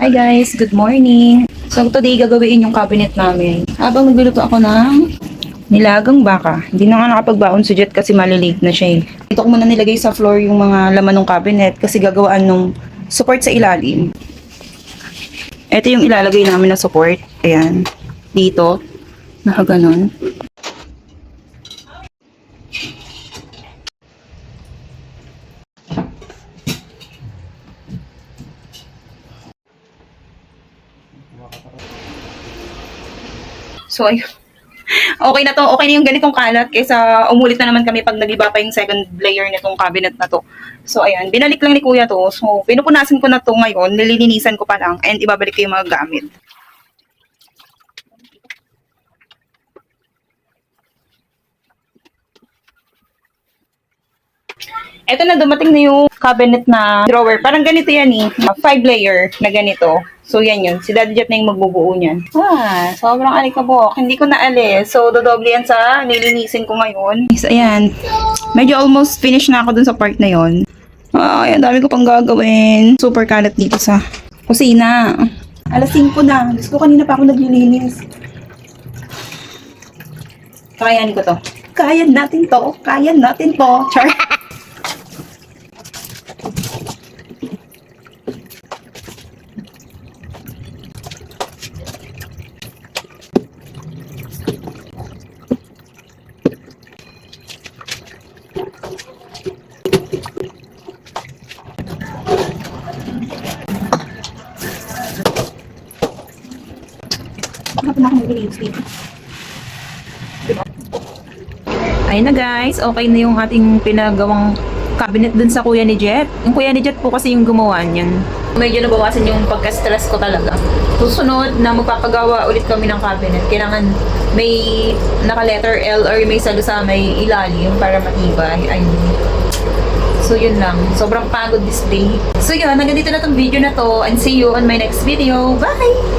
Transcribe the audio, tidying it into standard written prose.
Hi guys, good morning. So today gagawin yung cabinet namin. Habang nagluluto ako ng nilagang baka. Hindi na nga nakapagbaon si Jet kasi malilate na siya eh. Dito ko muna nilagay sa floor yung mga laman ng cabinet kasi gagawaan nung support sa ilalim. Ito yung ilalagay namin na support. Ayan. Dito. Nakaganon. So, ayun. Okay na to. Okay na yung ganitong kalat kaysa umulit na naman kami pag nag-iba pa yung second layer nitong cabinet na to. So, ayan. Binalik lang ni kuya to. So, pinupunasan ko na to ngayon. Nililinisan ko pa lang and ibabalik ko yung mga gamit. Ito na, dumating na yung cabinet na drawer. Parang ganito yan eh. 5 layer na ganito. So, yan yun. Si Daddy Jet na yung magbubuo niyan. Sobrang alikabok. Hindi ko naalis. So, dodoble yan sa nilinisin ko ngayon. So, ayan. Medyo almost finish na ako dun sa part na yon. Ay, ang dami ko pang gagawin. Super kalat dito sa kusina. Alas 5 na. Diyos ko, kanina pa ako naglilinis. Kakayanin ko to. Kaya natin to. Kaya natin to. Char. Ayun na guys, okay na yung ating pinagawang cabinet dun sa kuya ni Jet. Yung kuya ni Jet po kasi yung gumawa niyan. Medyo nabawasan yung pagka-stress ko talaga. Susunod na magpapagawa ulit kami ng cabinet, kailangan may naka-letter L or may sago sa may ilalim para matibay. Ayun. So yun lang. Sobrang pagod this day. So yun, hanggang dito na tong video na to and see you on my next video. Bye!